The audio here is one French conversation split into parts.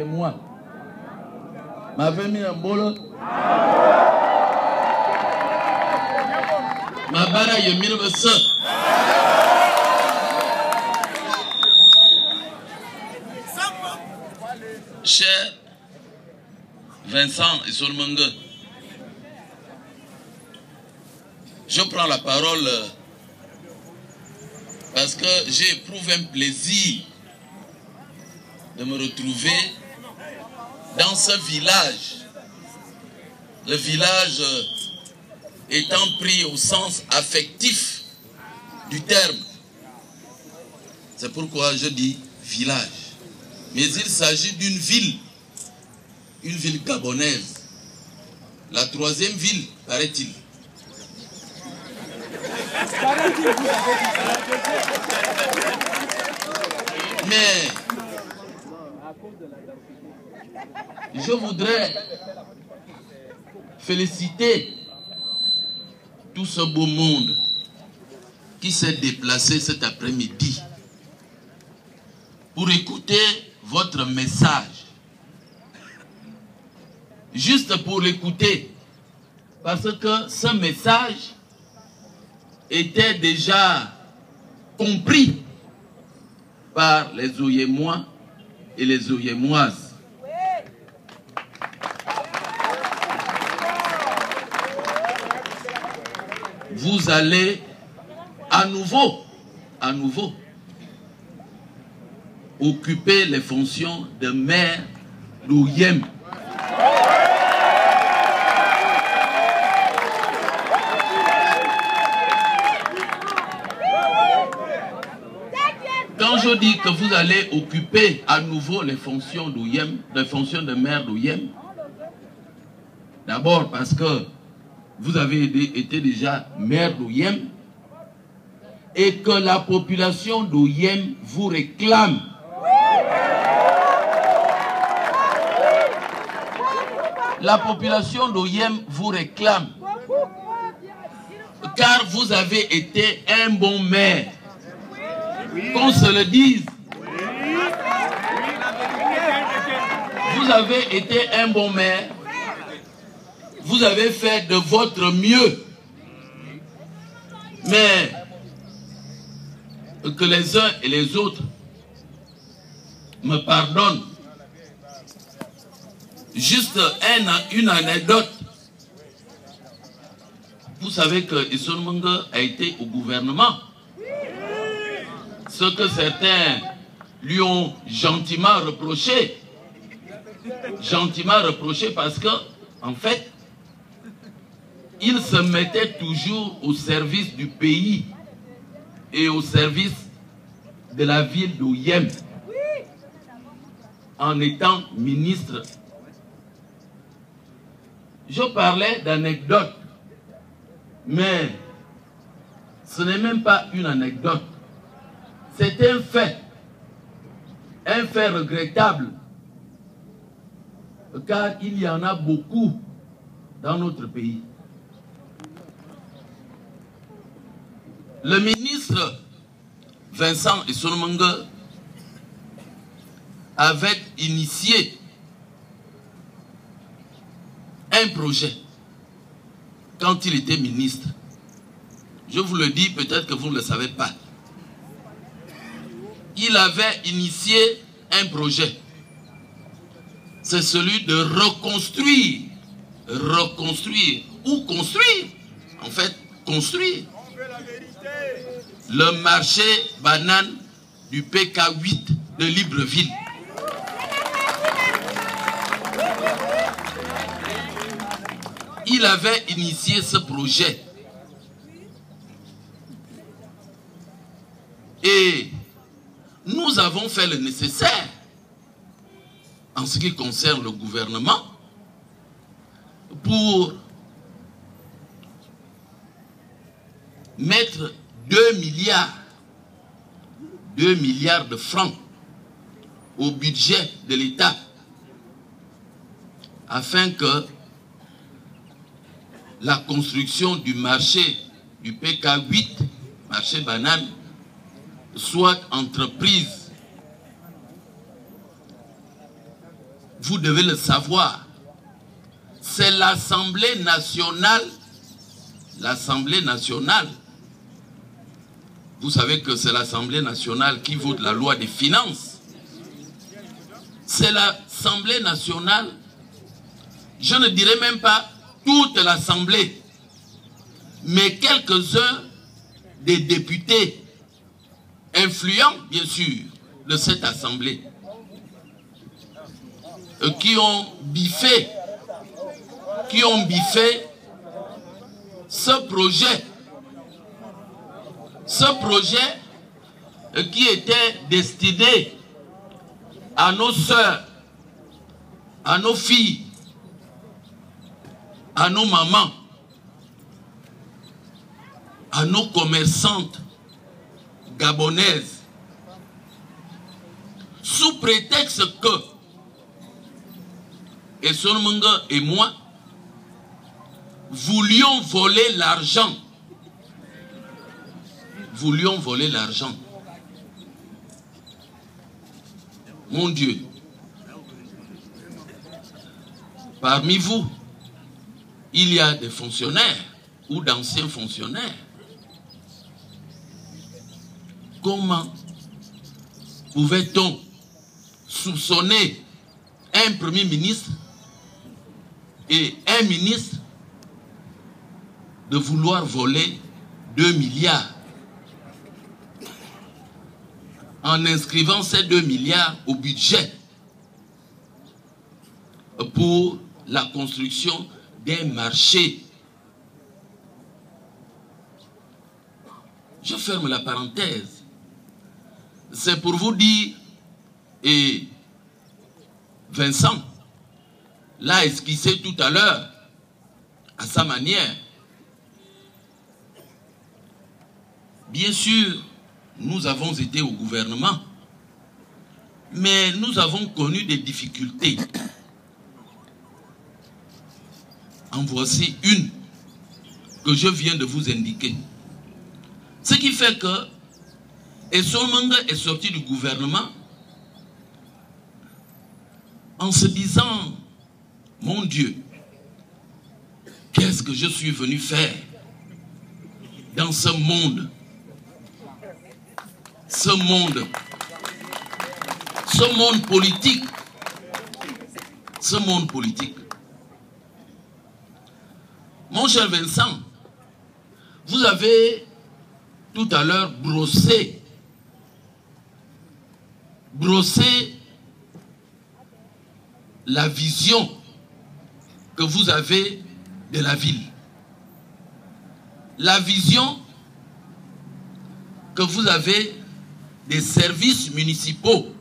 moi. Ma famille en bolo. Ma bara yemir basa. Cher Vincent et Solmanga, je prends la parole parce que j'ai éprouvé un plaisir de me retrouver dans ce village. Le village étant pris au sens affectif du terme. C'est pourquoi je dis village. Mais il s'agit d'une ville gabonaise. La troisième ville, paraît-il. Mais je voudrais féliciter tout ce beau monde qui s'est déplacé cet après-midi pour écouter votre message. Juste pour l'écouter, parce que ce message était déjà compris par les Oyémois et les Oyémoises. Vous allez à nouveau occuper les fonctions de maire d'Oyem. Quand je dis que vous allez occuper à nouveau les fonctions d'Oyem, les fonctions de maire d'Oyem, d'abord parce que vous avez été déjà maire d'Oyem et que la population d'Oyem vous réclame. La population d'Oyem vous réclame car vous avez été un bon maire. Qu'on se le dise. Vous avez été un bon maire. Vous avez fait de votre mieux. Mais que les uns et les autres me pardonnent. Juste une anecdote. Vous savez que Issoumanga a été au gouvernement. Ce que certains lui ont gentiment reproché. Gentiment reproché parce que, en fait, il se mettait toujours au service du pays et au service de la ville d'Oyem en étant ministre. Je parlais d'anecdote, mais ce n'est même pas une anecdote. C'est un fait regrettable, car il y en a beaucoup dans notre pays. Le ministre Vincent Issoumanga avait initié un projet quand il était ministre. Je vous le dis, peut-être que vous ne le savez pas. Il avait initié un projet. C'est celui de reconstruire ou construire, en fait, construire le marché banane du PK8 de Libreville. Il avait initié ce projet. Et nous avons fait le nécessaire en ce qui concerne le gouvernement pour mettre 2 milliards de francs au budget de l'État afin que la construction du marché du PK8, marché banane, soit entreprise. vous devez le savoir. C'est l'Assemblée nationale. L'Assemblée nationale. Vous savez que c'est l'Assemblée nationale qui vote la loi des finances. C'est l'Assemblée nationale. Je ne dirais même pas toute l'Assemblée, mais quelques-uns des députés influents, bien sûr, de cette Assemblée, qui ont biffé ce projet qui était destiné à nos sœurs, à nos filles, à nos mamans, à nos commerçantes gabonaises, sous prétexte que Essonomenga et moi voulions voler l'argent. Mon Dieu, parmi vous, il y a des fonctionnaires ou d'anciens fonctionnaires. Comment pouvait-on soupçonner un premier ministre et un ministre de vouloir voler 2 milliards en inscrivant ces 2 milliards au budget pour la construction d'un marché? Je ferme la parenthèse. C'est pour vous dire, et Vincent l'a esquissé tout à l'heure, à sa manière. Bien sûr, nous avons été au gouvernement, mais nous avons connu des difficultés. En voici une que je viens de vous indiquer. Ce qui fait que Essonomenga est sorti du gouvernement en se disant, mon Dieu, qu'est-ce que je suis venu faire dans ce monde? Ce monde politique. Ce monde politique. Mon cher Vincent, vous avez tout à l'heure brossé la vision que vous avez de la ville. La vision que vous avez des services municipaux.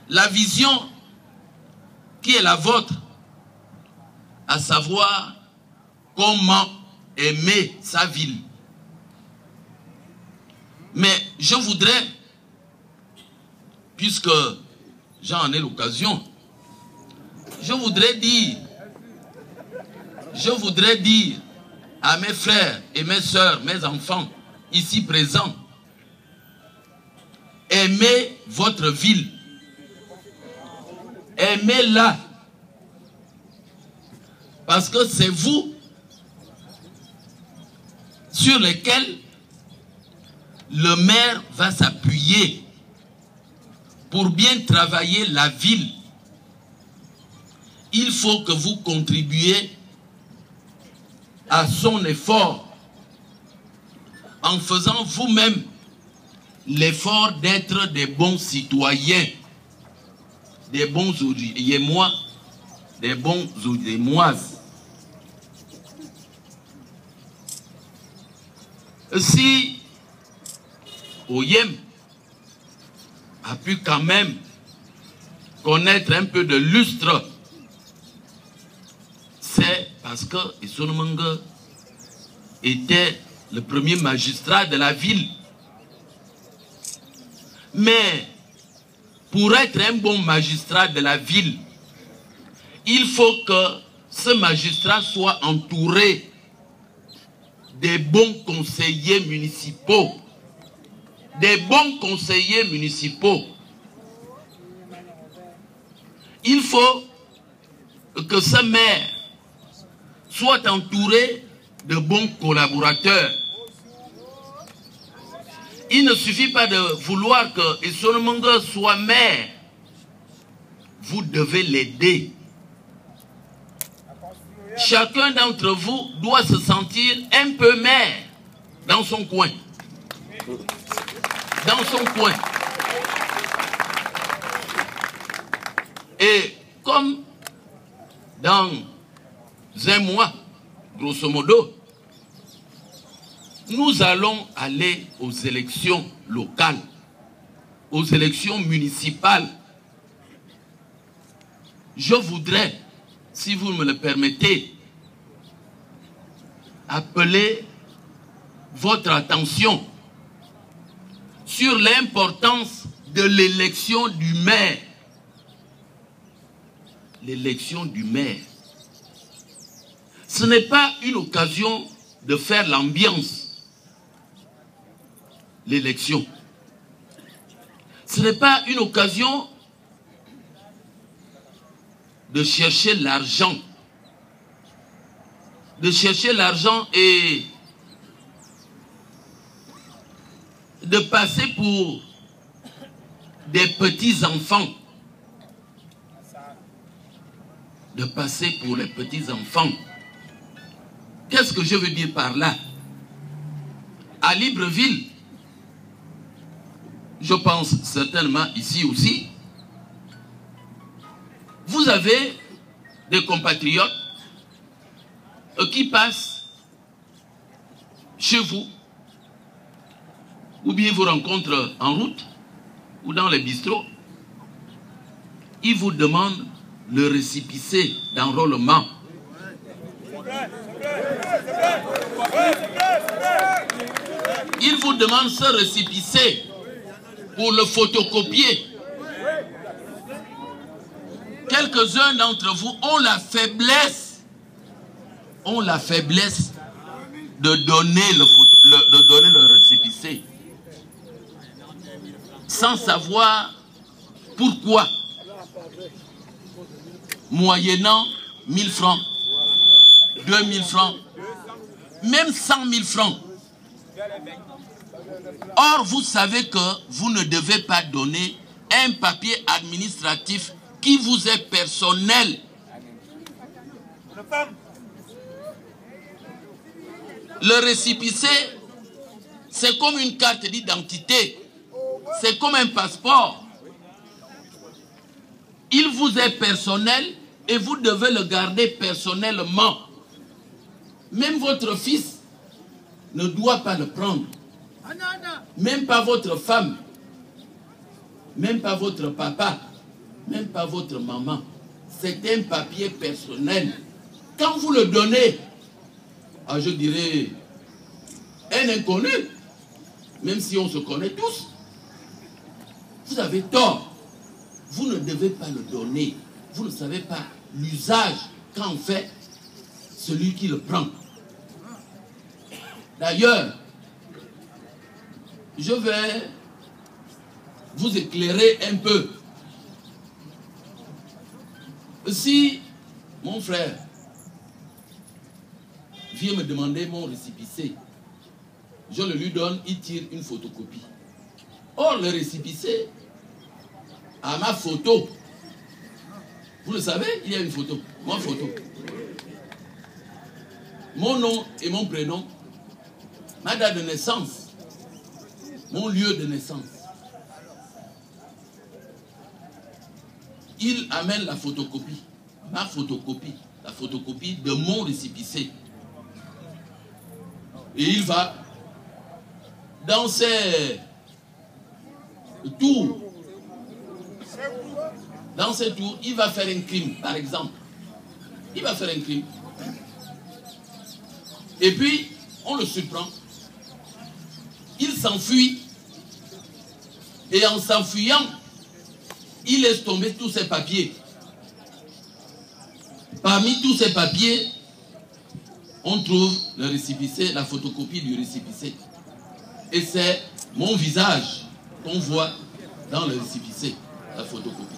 La vision qui est la vôtre, à savoir comment aimer sa ville. Mais je voudrais, puisque j'en ai l'occasion, je voudrais dire à mes frères et mes sœurs, mes enfants ici présents, aimez votre ville, aimez-la, parce que c'est vous sur lesquels le maire va s'appuyer pour bien travailler la ville. Il faut que vous contribuiez à son effort en faisant vous-même l'effort d'être des bons citoyens, des bons Yémois, des bons Yémoises. Si Oyem a pu quand même connaître un peu de lustre, c'est parce que Essonomenga était le premier magistrat de la ville. Mais pour être un bon magistrat de la ville, il faut que ce magistrat soit entouré des bons conseillers municipaux. Des bons conseillers municipaux. il faut que ce maire soit entouré de bons collaborateurs. Il ne suffit pas de vouloir que Essonomongo soit maire. Vous devez l'aider. Chacun d'entre vous doit se sentir un peu maire dans son coin. Dans son coin. Et comme dans un mois, grosso modo, nous allons aller aux élections locales, aux élections municipales. Je voudrais, si vous me le permettez, appeler votre attention sur l'importance de l'élection du maire. L'élection du maire. Ce n'est pas une occasion de faire l'ambiance. L'élection. Ce n'est pas une occasion de chercher l'argent. De chercher l'argent et de passer pour des petits-enfants. De passer pour les petits-enfants. Qu'est-ce que je veux dire par là? À Libreville, je pense certainement ici aussi, vous avez des compatriotes qui passent chez vous, ou bien vous rencontrent en route, ou dans les bistrots, ils vous demandent le récépissé d'enrôlement. Ils vous demandent ce récépissé pour le photocopier. Quelques-uns d'entre vous ont la faiblesse de donner le récépissé sans savoir pourquoi, moyennant 1000 francs, 2000 francs, même 100 000 francs. Or, vous savez que vous ne devez pas donner un papier administratif qui vous est personnel. Le récépissé, c'est comme une carte d'identité. C'est comme un passeport. Il vous est personnel et vous devez le garder personnellement. Même votre fils ne doit pas le prendre. Même pas votre femme. Même pas votre papa. Même pas votre maman. C'est un papier personnel. Quand vous le donnez, je dirais, un inconnu, même si on se connaît tous, vous avez tort. Vous ne devez pas le donner. Vous ne savez pas l'usage qu'en fait celui qui le prend. D'ailleurs, je vais vous éclairer un peu. Si mon frère vient me demander mon récépissé, je le lui donne, il tire une photocopie. Or, le récépissé a ma photo. Vous le savez, il y a une photo, ma photo. Mon nom et mon prénom, ma date de naissance, mon lieu de naissance. Il amène la photocopie, ma photocopie, la photocopie de mon récépissé. Et il va dans ses tours. Dans ses tours, il va faire un crime, par exemple. Il va faire un crime. Et puis, on le surprend. Il s'enfuit. Et en s'enfuyant, il laisse tomber tous ses papiers. Parmi tous ces papiers, on trouve le récépissé, la photocopie du récépissé. Et c'est mon visage qu'on voit dans le récépissé, la photocopie.